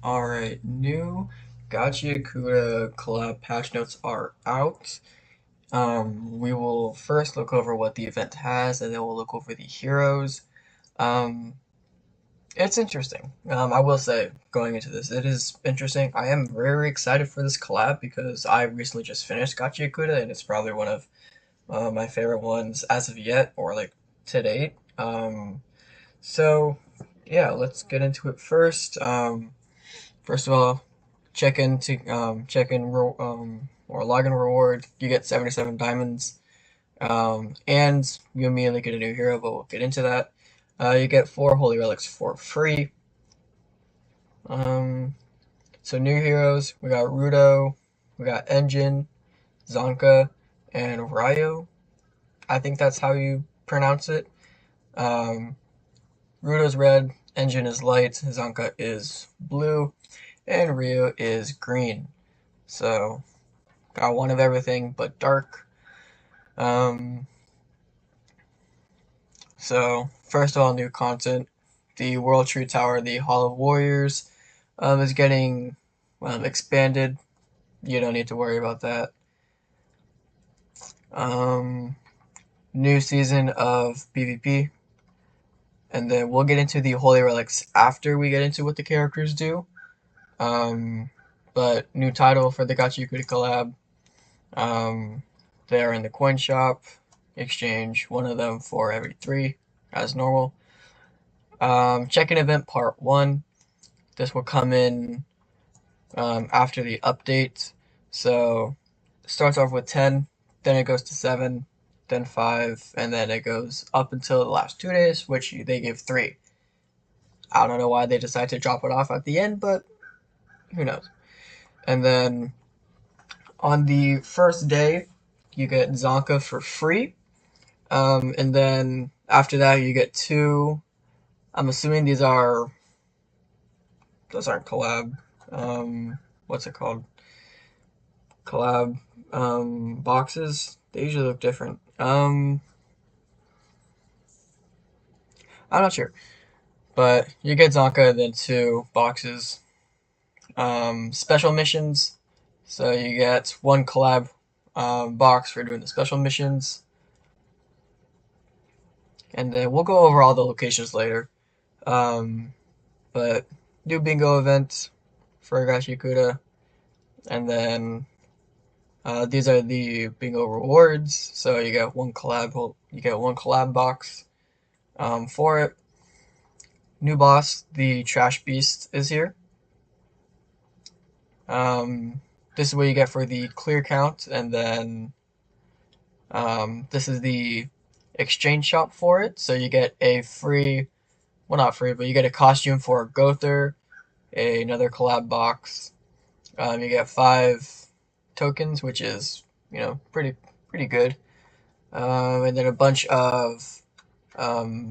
Alright, new GACHIAKUTA collab patch notes are out. We will first look over what the event has, and then we'll look over the heroes. Um, it's interesting. I will say, going into this, it is interesting. I am very excited for this collab because I recently just finished GACHIAKUTA, and it's probably one of my favorite ones as of yet, or like to date. So yeah, let's get into it first. First of all, or login reward. You get 77 diamonds, and you immediately get a new hero. But we'll get into that. You get 4 holy relics for free. Um, so new heroes, we got Rudo, we got Engine, Zonka, and Ryo. I think that's how you pronounce it. Um, Rudo's red, Engine is light, Zonka is blue, and Ryo is green. So got one of everything but dark. Um, so first of all, new content. The World Tree Tower, the Hall of Warriors, is getting expanded. You don't need to worry about that. Um, New season of PvP, and then we'll get into the Holy Relics after we get into what the characters do. Um, but new title for the GACHIAKUTA collab. Um, they're in the coin shop. Exchange one of them for every 3, as normal. Check-in event part 1. This will come in after the update. So it starts off with 10, then it goes to 7, then 5, and then it goes up until the last 2 days, which they give 3. I don't know why they decided to drop it off at the end, but who knows. And then on the first day, you get Zonka for free. And then after that, you get 2. I'm assuming those aren't collab. What's it called? Collab boxes. They usually look different. I'm not sure, but you get Zonka, then 2 boxes. Special missions. So you get 1 collab box for doing the special missions, and then we'll go over all the locations later. Um, but new bingo event for GACHIAKUTA, and then these are the bingo rewards. So you get 1 collab box for it. New boss, the Trash Beast, is here. This is what you get for the clear count, and then this is the exchange shop for it. So you get a free, well, not free, but you get a costume for Gother, another collab box. You get 5 tokens, which is pretty good, and then a bunch of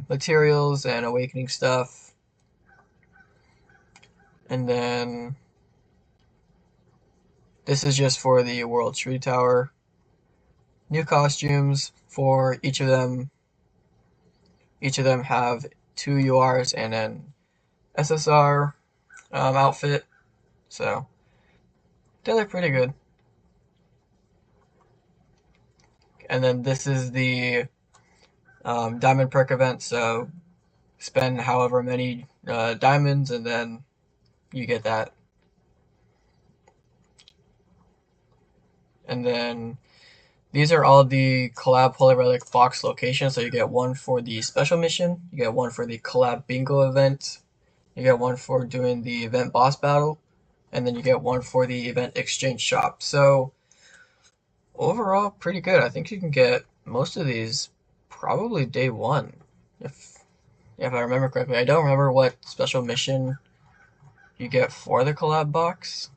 materials and awakening stuff, and then this is just for the World Tree Tower. New costumes for each of them. Each of them have 2 URs and an SSR outfit, so they look pretty good. And then this is the diamond perk event, so spend however many diamonds and then you get that. And then these are all the collab Holy Relic box locations. So you get 1 for the special mission, you get 1 for the collab bingo event, you get 1 for doing the event boss battle, and then you get 1 for the event exchange shop. So overall, pretty good. I think you can get most of these probably day 1, if I remember correctly. I don't remember what special mission you get for the collab box.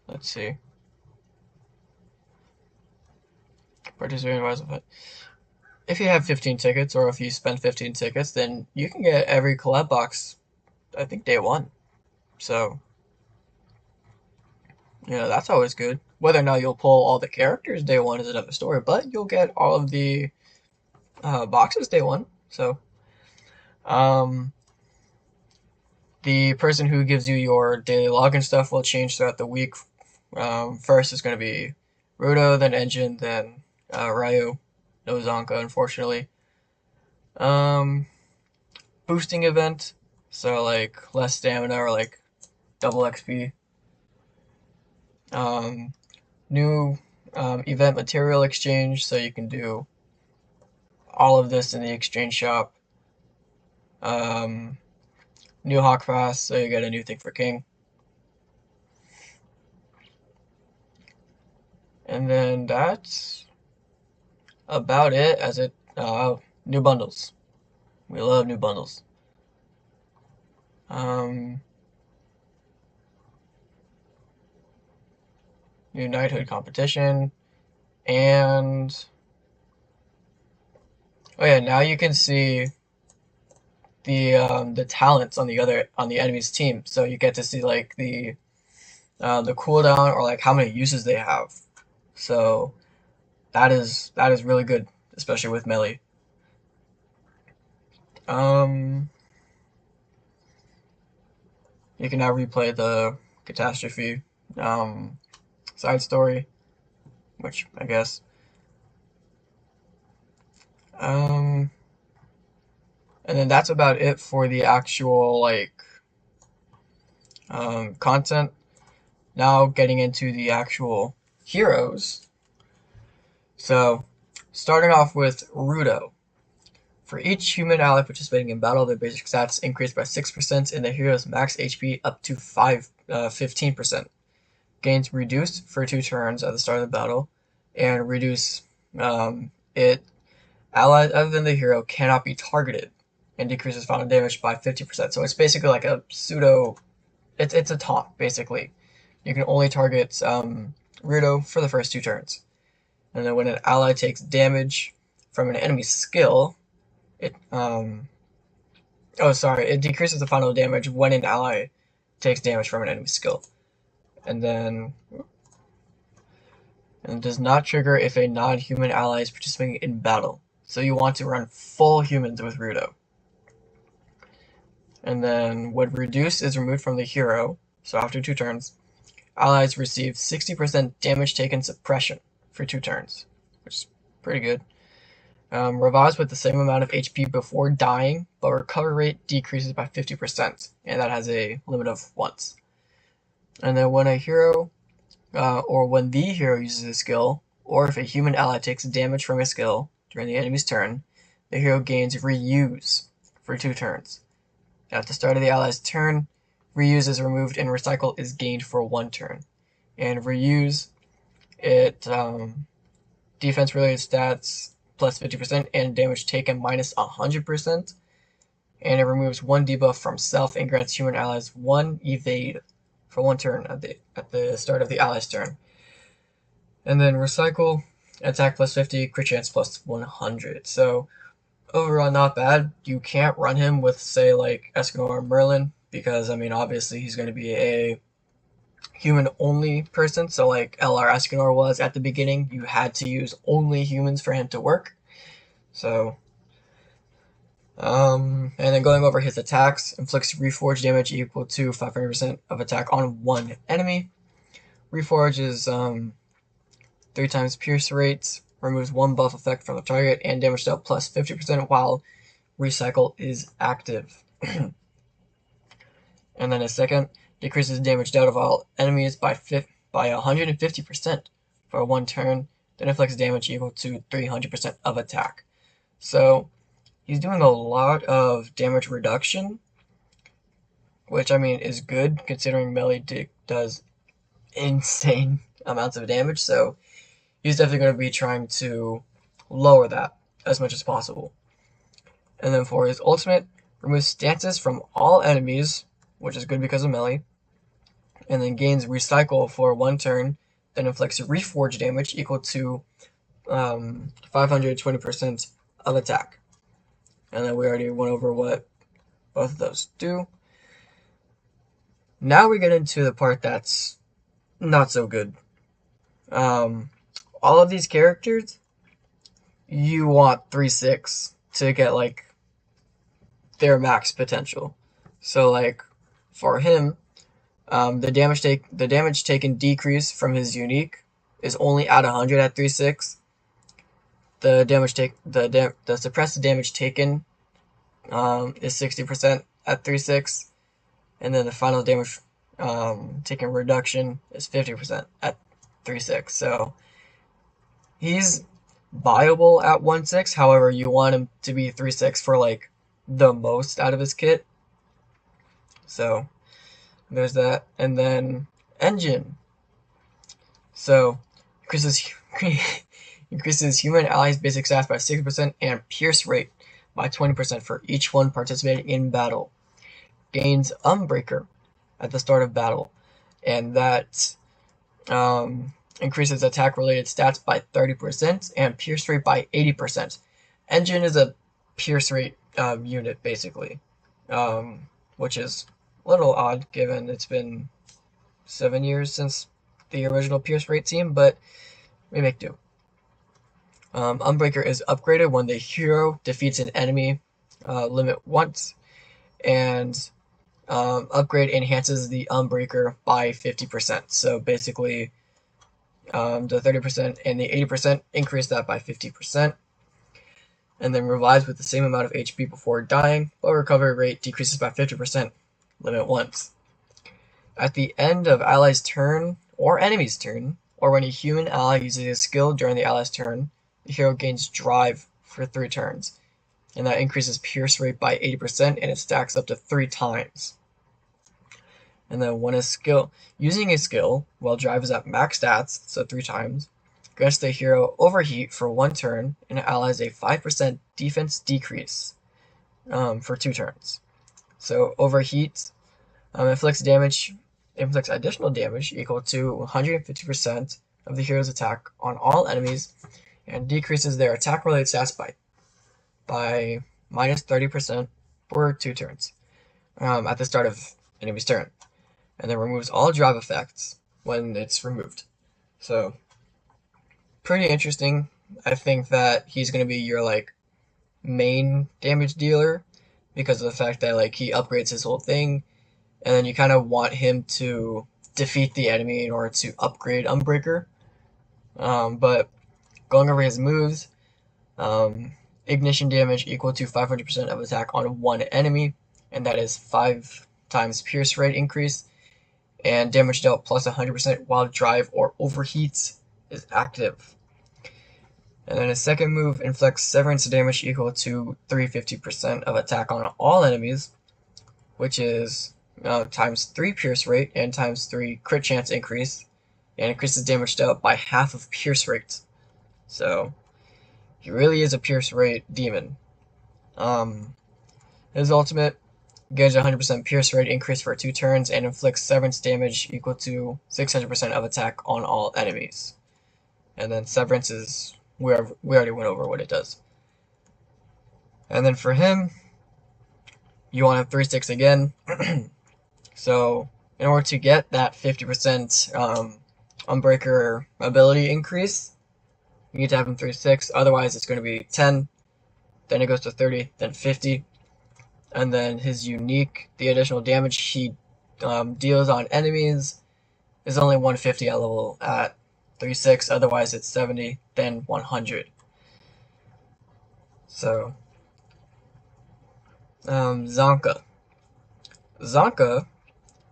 Let's see. Participating advisor, but if you have 15 tickets, or if you spend 15 tickets, then you can get every collab box, I think, day 1. So, that's always good. Whether or not you'll pull all the characters day 1 is another story, but you'll get all of the boxes day 1. So, um, the person who gives you your daily login stuff will change throughout the week. First is going to be Rudo, then Engine, then Ryu. No Zonka, unfortunately. Boosting event, so like less stamina or like double XP. New event material exchange, so you can do all of this in the exchange shop. New Hawk Pass, so you get a new thing for King. And then that's about it. As it new bundles. We love new bundles. New knighthood competition, and oh yeah, now you can see the talents on the enemy's team. So you get to see like the cooldown or like how many uses they have. So that is really good, especially with melee. You can now replay the catastrophe side story, which I guess. And then that's about it for the actual like content. Now getting into the actual heroes. So starting off with Rudo. For each human ally participating in battle, their basic stats increase by 6% and the hero's max HP up to 15%. Gains reduced for 2 turns at the start of the battle, and reduce it. Allies other than the hero cannot be targeted, and decreases final damage by 50%. So it's basically like a pseudo. It's a taunt basically. You can only target Rudo for the first 2 turns, and then when an ally takes damage from an enemy skill, it decreases the final damage when an ally takes damage from an enemy skill, and then does not trigger if a non-human ally is participating in battle. So you want to run full humans with Rudo. And then when reduce is removed from the hero, so after 2 turns, allies receive 60% damage taken suppression for 2 turns, which is pretty good. Revives with the same amount of HP before dying, but recovery rate decreases by 50%, and that has a limit of once. And then when a hero, or when the hero uses a skill, or if a human ally takes damage from a skill during the enemy's turn, the hero gains reuse for 2 turns. At the start of the ally's turn, reuse is removed and recycle is gained for 1 turn. And reuse, it defense-related stats plus 50% and damage taken minus 100%. And it removes 1 debuff from self and grants human allies 1 evade for 1 turn at the start of the ally's turn. And then recycle, attack plus 50, crit chance plus 100. So overall not bad. You can't run him with say like Escanor or Merlin because I mean obviously he's going to be a human only person, so like LR Escanor was at the beginning, you had to use only humans for him to work. So and then going over his attacks, inflicts reforge damage equal to 500% of attack on 1 enemy. Reforge is 3 times pierce rates, removes 1 buff effect from the target, and damage dealt plus 50% while recycle is active. And then a second, decreases damage dealt of all enemies by 150% for 1 turn, then inflicts damage equal to 300% of attack. So he's doing a lot of damage reduction, which I mean is good considering melee does insane amounts of damage, so he's definitely going to be trying to lower that as much as possible. And then for his ultimate, removes stances from all enemies, which is good because of melee, and then gains recycle for 1 turn, then inflicts reforge damage equal to 520% of attack. And then we already went over what both of those do. Now we get into the part that's not so good. All of these characters, you want 3/6 to get like their max potential. So like For him, the damage taken decrease from his unique is only at 100 at 3/6. The suppressed damage taken is 60% at 3/6, and then the final damage taken reduction is 50% at 3/6. So he's viable at 1/6. However, you want him to be 3/6 for like the most out of his kit. So there's that. And then engine. So increases increases human allies' basic stats by 6% and pierce rate by 20% for each one participating in battle. Gains Unbreaker at the start of battle, and that increases attack-related stats by 30% and pierce rate by 80%. Engine is a pierce rate unit, basically, which is a little odd given it's been 7 years since the original pierce rate team, but we make do. Unbreaker is upgraded when the hero defeats an enemy limit once, and upgrade enhances the Unbreaker by 50%. So basically, the 30% and the 80% increase that by 50%. And then revives with the same amount of HP before dying, but recovery rate decreases by 50%, limit once. At the end of ally's turn, or enemy's turn, or when a human ally uses a skill during the ally's turn, the hero gains drive for 3 turns, and that increases pierce rate by 80%, and it stacks up to 3 times. And then when using a skill while drive is at max stats, so 3 times, grants the hero overheat for 1 turn, and allies a 5% defense decrease for 2 turns. So overheat inflicts additional damage equal to 150% of the hero's attack on all enemies, and decreases their attack-related stats by minus 30% for 2 turns at the start of enemy's turn, and then removes all drive effects when it's removed. So pretty interesting. I think that he's going to be your like main damage dealer because of the fact that like he upgrades his whole thing, and then you kind of want him to defeat the enemy in order to upgrade Unbreaker. But going over his moves, ignition damage equal to 500% of attack on 1 enemy, and that is 5 times pierce rate increase, and damage dealt plus 100% while drive or overheat is active. And then his second move inflicts severance damage equal to 350% of attack on all enemies, which is times 3 pierce rate and times 3 crit chance increase, and increases damage dealt by half of pierce rate. So he really is a pierce rate demon. His ultimate gives 100% pierce rate increase for 2 turns and inflicts severance damage equal to 600% of attack on all enemies. And then severance is we already went over what it does. And then for him, you want to 3/6 again. So in order to get that 50% Unbreaker ability increase, you need to have him 3/6. Otherwise, it's going to be 10. Then it goes to 30. Then 50. And then his unique, the additional damage he deals on enemies, is only 150 at 3/6. Otherwise, it's 70. Then 100. So Zonka. Zonka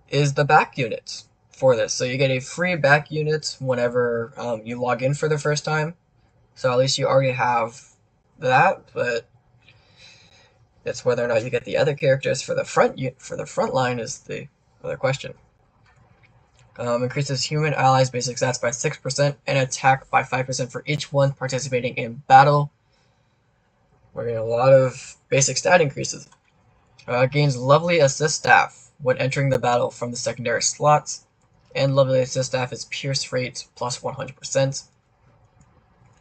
is the back unit for this. So you get a free back unit whenever you log in for the first time. So at least you already have that, but it's whether or not you get the other characters for the front line is the other question. Increases human allies' basic stats by 6% and attack by 5% for each one participating in battle. We're getting a lot of basic stat increases. Gains Lovely Assist Staff when entering the battle from the secondary slots, and Lovely Assist Staff is pierce rate plus 100%.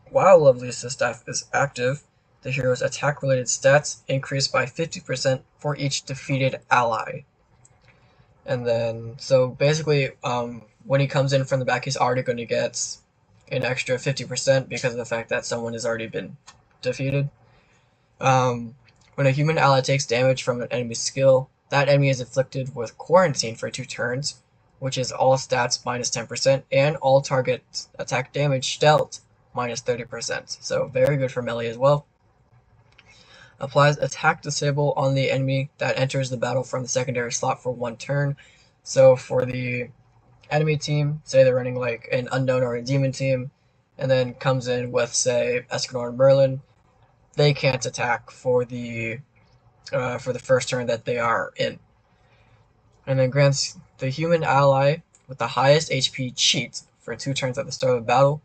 While Lovely Assist Staff is active, the hero's attack-related stats increase by 50% for each defeated ally. And then, so basically, when he comes in from the back, he's already going to get an extra 50% because of the fact that someone has already been defeated. When a human ally takes damage from an enemy skill, that enemy is afflicted with quarantine for 2 turns, which is all stats minus 10%, and all target attack damage dealt minus 30%. So very good for melee as well. Applies attack disable on the enemy that enters the battle from the secondary slot for 1 turn. So for the enemy team, say they're running like an unknown or a demon team, and then comes in with, say, Escanor and Merlin, they can't attack for the first turn that they are in. And then grants the human ally with the highest HP cheat for 2 turns at the start of the battle,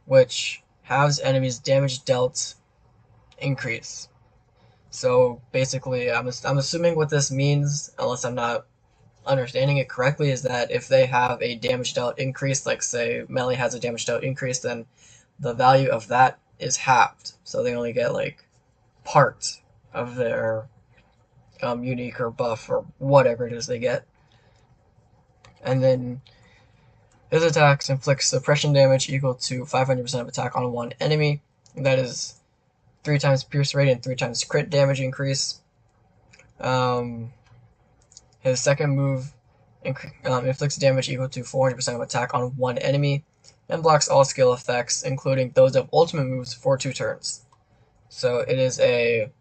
which halves enemies' damage dealt increase. So basically, I'm assuming what this means, unless I'm not understanding it correctly, is that if they have a damage dealt increase, like say melee has a damage dealt increase, then the value of that is halved. So they only get like part of their unique or buff or whatever it is they get. And then his attacks inflict suppression damage equal to 500% of attack on 1 enemy. That is 3 times pierce rate and 3 times crit damage increase. His second move inflicts damage equal to 400% of attack on 1 enemy, and blocks all skill effects, including those of ultimate moves, for 2 turns. So it is a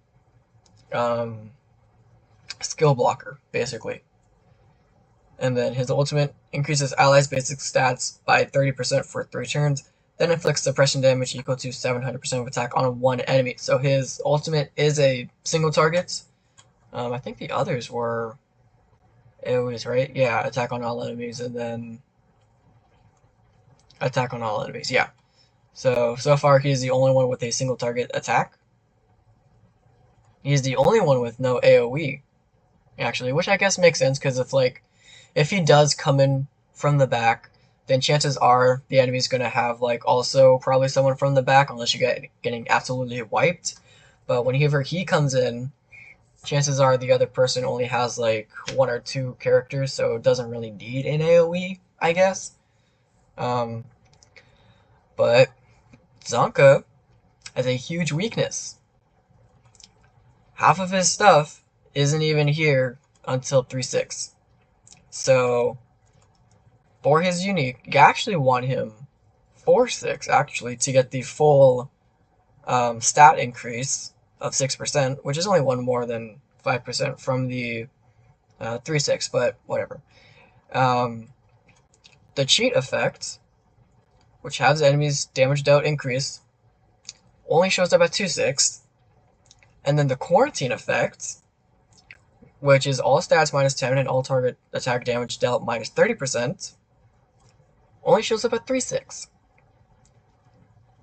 skill blocker, basically. And then his ultimate increases allies' basic stats by 30% for 3 turns, then inflicts suppression damage equal to 700% of attack on 1 enemy. So his ultimate is a single target. I think the others were AoEs, right? Yeah, attack on all enemies, and then attack on all enemies, yeah. So far he's the only one with a single target attack. He's the only one with no AoE, actually, which I guess makes sense, because if he does come in from the back, then chances are the enemy's going to have like also probably someone from the back, unless you get getting absolutely wiped. But whenever he comes in, chances are the other person only has like 1 or 2 characters, so it doesn't really need an AoE, I guess. But Zonka has a huge weakness. Half of his stuff isn't even here until 3-6. So for his unique, you actually want him 4-6 actually to get the full stat increase of 6%, which is only 1 more than 5% from the 3-6, but whatever. The cheat effect, which has enemies' damage dealt increase, only shows up at 2-6. And then the quarantine effect, which is all stats minus 10 and all target attack damage dealt minus 30%, only shows up at 3-6.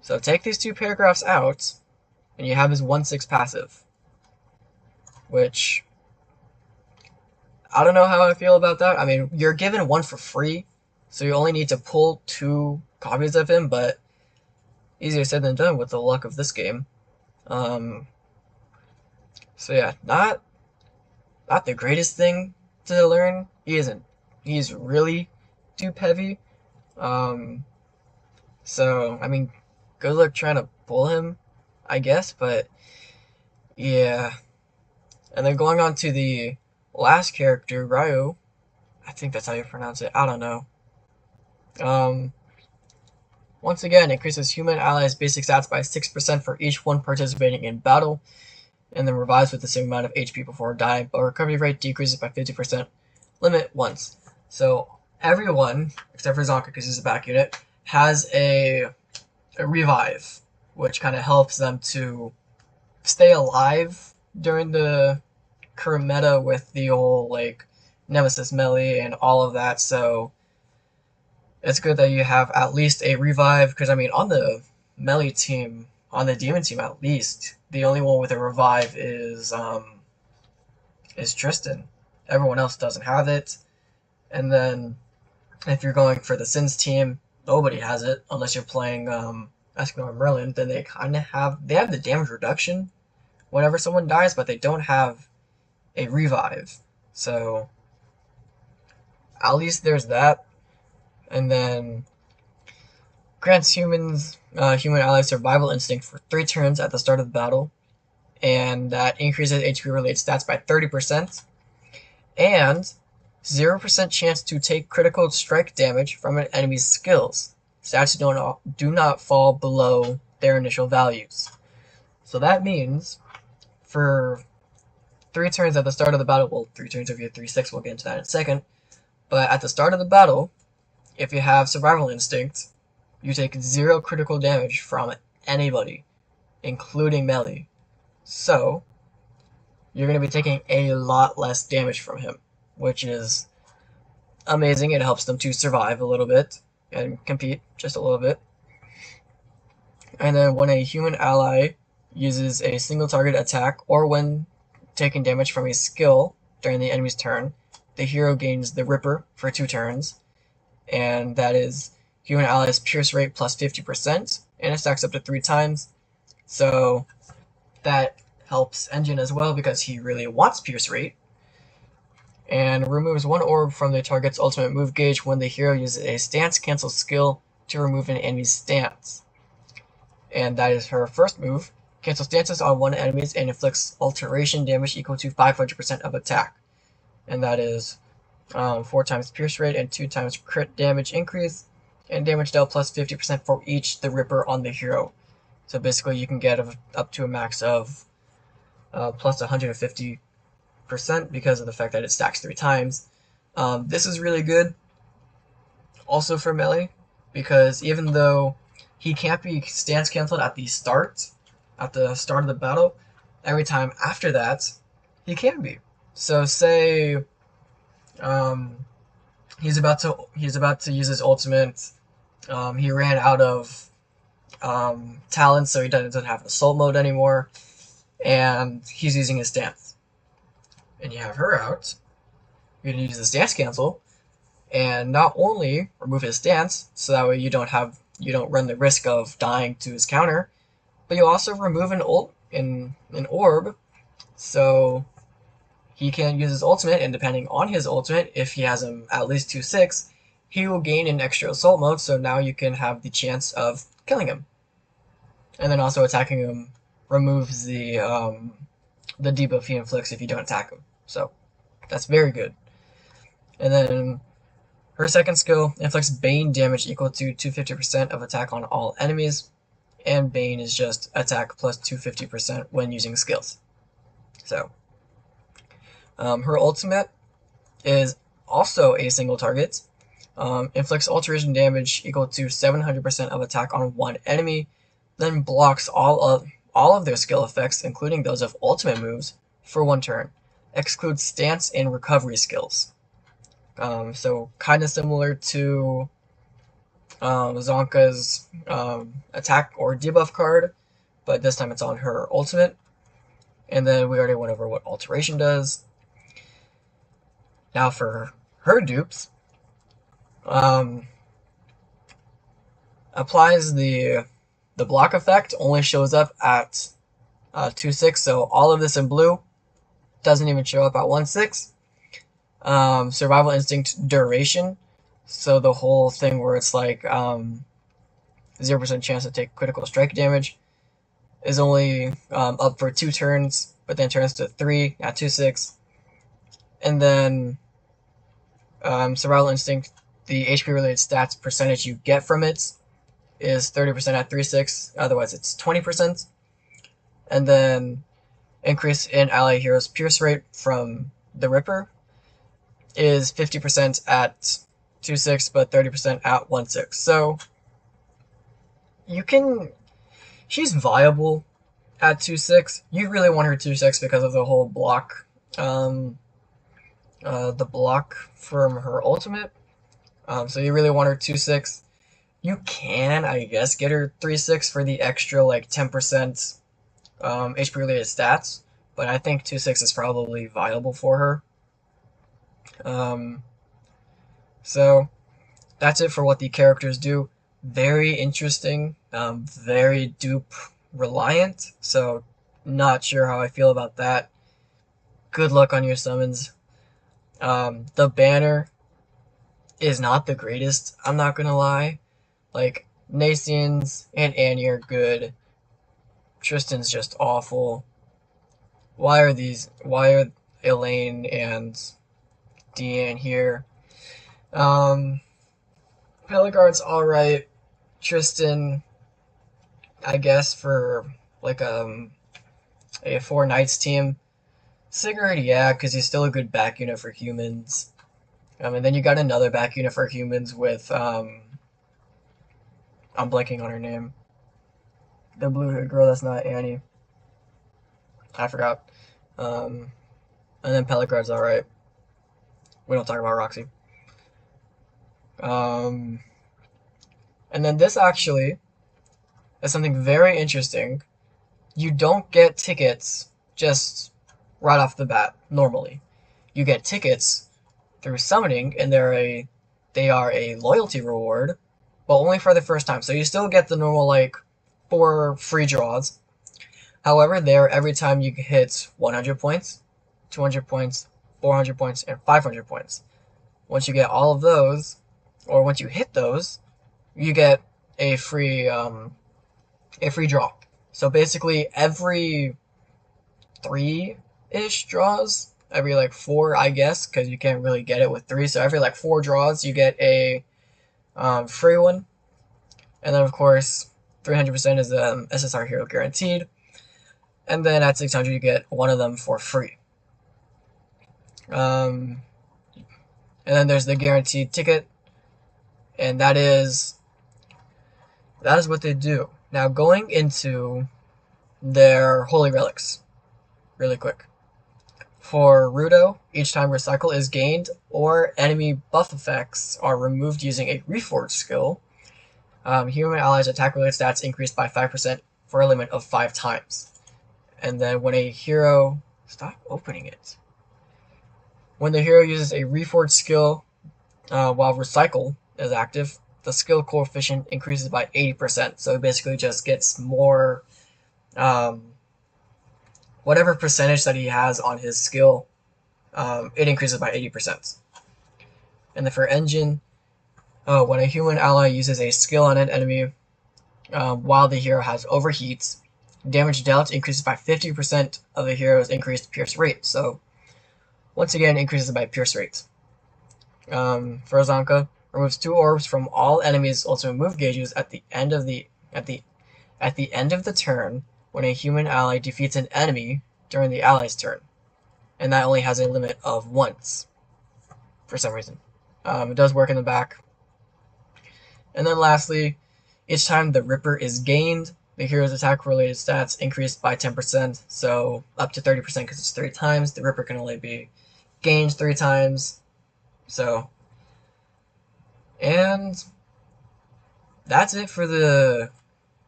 So take these 2 paragraphs out, and you have his 1-6 passive, which I don't know how I feel about that. I mean, you're given 1 for free, so you only need to pull 2 copies of him, but easier said than done with the luck of this game. So yeah, not the greatest thing to learn. He isn't. He's really dupe heavy. So I mean, good luck trying to pull him, I guess, but yeah. And then going on to the last character, Ryu. I think that's how you pronounce it. I don't know. Once again, increases human allies' basic stats by 6% for each one participating in battle, and then revives with the same amount of HP before dying, but recovery rate decreases by 50%, limit once. So everyone, except for Zonka because he's a back unit, has a revive, which kind of helps them to stay alive during the current meta with the whole like Nemesis melee and all of that. So it's good that you have at least a revive, because I mean on the melee team, on the demon team at least, the only one with a revive is Tristan. Everyone else doesn't have it. And then if you're going for the Sins team, nobody has it unless you're playing Escanor and Merlin. Then they kind of have the damage reduction whenever someone dies, but they don't have a revive. So at least there's that. And then grants human allies survival instinct for 3 turns at the start of the battle, and that increases HP related stats by 30%. and 0% chance to take critical strike damage from an enemy's skills. Stats do not fall below their initial values. So that means for 3 turns at the start of the battle, well, 3 turns if you have 3/6, we'll get into that in a second, but at the start of the battle, if you have Survival Instinct, you take 0 critical damage from anybody, including melee. So, you're going to be taking a lot less damage from him, which is amazing. It helps them to survive a little bit and compete just a little bit. And then when a human ally uses a single target attack, or when taking damage from a skill during the enemy's turn, the hero gains the Ripper for 2 turns, and that is human ally's pierce rate plus 50%, and it stacks up to 3 times. So that helps Engine as well because he really wants pierce rate. And removes 1 orb from the target's ultimate move gauge when the hero uses a stance cancel skill to remove an enemy's stance. And that is her first move. Cancel stances on 1 enemy and inflicts alteration damage equal to 500% of attack. And that is 4 times pierce rate and 2 times crit damage increase, and damage dealt plus 50% for each the Ripper on the hero. So basically you can get up to a max of plus 150% because of the fact that it stacks 3 times. This is really good also for melee, because even though he can't be stance cancelled at the start of the battle, every time after that he can be. So say he's about to use his ultimate, he ran out of talents, so he doesn't have assault mode anymore, and he's using his stance, and you have her out. You're going to use the stance cancel and not only remove his stance, so that way you don't run the risk of dying to his counter, but you also remove an orb, so he can use his ultimate, and depending on his ultimate, if he has him at least 2/6, he will gain an extra assault mode, so now you can have the chance of killing him. And then also attacking him removes the debuff he inflicts if you don't attack him. So that's very good. And then her second skill inflicts Bane damage equal to 250% of attack on all enemies, and Bane is just attack plus 250% when using skills. So her ultimate is also a single target, inflicts alteration damage equal to 700% of attack on 1 enemy, then blocks all of their skill effects, including those of ultimate moves, for 1 turn. Excludes stance and recovery skills. So kind of similar to Zonka's attack or debuff card, but this time it's on her ultimate. And then we already went over what alteration does. Now for her dupes, applies the block effect, only shows up at 2/6, so all of this in blue doesn't even show up at 1/6. Survival Instinct duration, so the whole thing where it's like 0% chance to take critical strike damage is only up for 2 turns, but then turns to 3 at 2/6. And then Survival Instinct, the HP related stats percentage you get from it is 30% at 3/6, otherwise it's 20%. And then increase in ally hero's pierce rate from the Ripper is 50% at 2/6, but 30% at 1/6. So she's viable at 2/6. You really want her 2/6 because of the whole block, the block from her ultimate. So you really want her 2/6. You can, I guess, get her 3/6 for the extra like 10% HP related stats, but I think 2/6 is probably viable for her. So that's it for what the characters do. Very interesting, very dupe reliant, so not sure how I feel about that. Good luck on your summons. The banner is not the greatest, I'm not gonna lie. Like, Nacian's and Annie are good. Tristan's just awful. Why are Elaine and Deanne here. Pelagard's alright. Tristan, I guess, for like a 4 Knights team. Sigurd, yeah, because he's still a good back unit for humans. And then you got another back unit for humans with, I'm blanking on her name. The blue-haired girl that's not Annie. I forgot. And then Pelagard's alright. We don't talk about Roxy. And then this actually is something very interesting. You don't get tickets just right off the bat, normally. You get tickets through summoning, and they are a loyalty reward, but only for the first time. So you still get the normal, like, 4 free draws. However, there, every time you hit 100 points, 200 points, 400 points, and 500 points. Once you get all of those, or once you hit those, you get a free draw. So basically, every 3-ish draws, every like 4, I guess, because you can't really get it with 3. So every like 4 draws, you get a free one. And then, of course, 300% is SSR Hero Guaranteed. And then at 600, you get one of them for free. And then there's the guaranteed ticket, and that is what they do. Now, going into their Holy Relics, really quick. For Rudo, each time Recycle is gained or enemy buff effects are removed using a Reforged skill, human allies' attack-related stats increased by 5% for a limit of 5 times. And then when a hero... Stop opening it. When the hero uses a Reforged skill while Recycle is active, the skill coefficient increases by 80%. So it basically just gets more... whatever percentage that he has on his skill, it increases by 80%. And then for Engine, when a human ally uses a skill on an enemy while the hero has overheat, damage dealt increases by 50% of the hero's increased pierce rate. So once again, increases by pierce rate. For Azanka, removes 2 orbs from all enemies' ultimate move gauges at the end of the turn when a human ally defeats an enemy during the ally's turn. And that only has a limit of once, for some reason. It does work in the back. And then lastly, each time the Ripper is gained, the hero's attack-related stats increased by 10%, so up to 30% because it's 3 times. The Ripper can only be gained 3 times. So, and that's it for the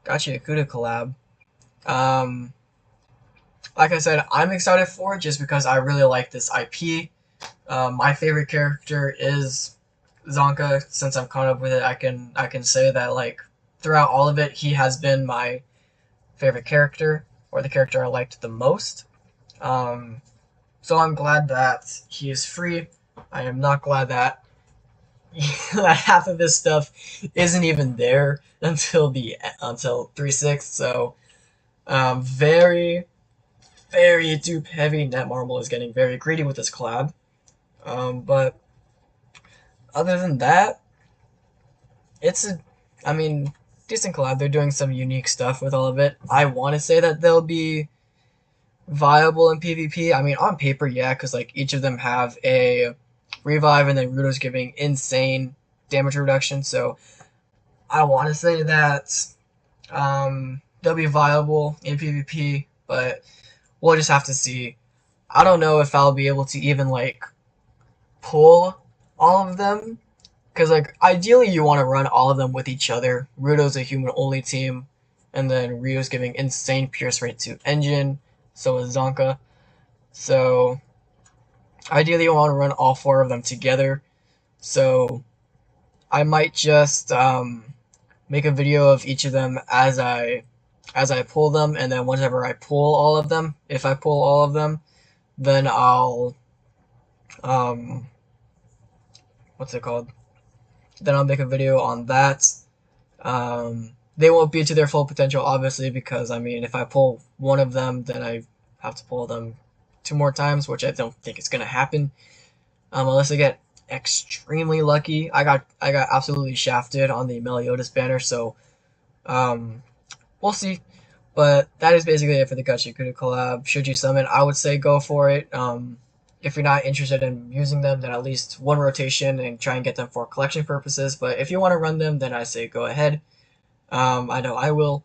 GACHIAKUTA collab. Like I said, I'm excited for it just because I really like this IP. My favorite character is Zonka. Since I'm caught up with it, I can say that like throughout all of it, he has been my favorite character, or the character I liked the most. So I'm glad that he is free. I am not glad that half of his stuff isn't even there until 3.6. So very dupe heavy. Netmarble is getting very greedy with this collab. But other than that, it's decent collab. They're doing some unique stuff with all of it. I want to say that they'll be viable in PvP. I mean, on paper, yeah, because like each of them have a revive, and then Rudo's giving insane damage reduction. So I want to say that they'll be viable in PvP, but we'll just have to see. I don't know if I'll be able to even like pull all of them, because like ideally you want to run all of them with each other. Rudo's a human only team, and then Ryo's giving insane pierce rate to Engine, so is Zonka. So ideally you want to run all 4 of them together. So I might just make a video of each of them as I pull them, and then whenever I pull all of them, if I pull all of them, then I'll what's it called? Then I'll make a video on that. They won't be to their full potential, obviously, because I mean, if I pull one of them, then I have to pull them 2 more times, which I don't think is gonna happen. unless I get extremely lucky. I got absolutely shafted on the Meliodas banner, so um, we'll see. But that is basically it for the GACHIAKUTA collab. Should you summon, I would say go for it. If you're not interested in using them, then at least one rotation and try and get them for collection purposes. But if you want to run them, then I say go ahead. I know I will.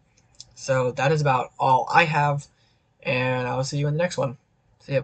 So that is about all I have, and I will see you in the next one. See ya.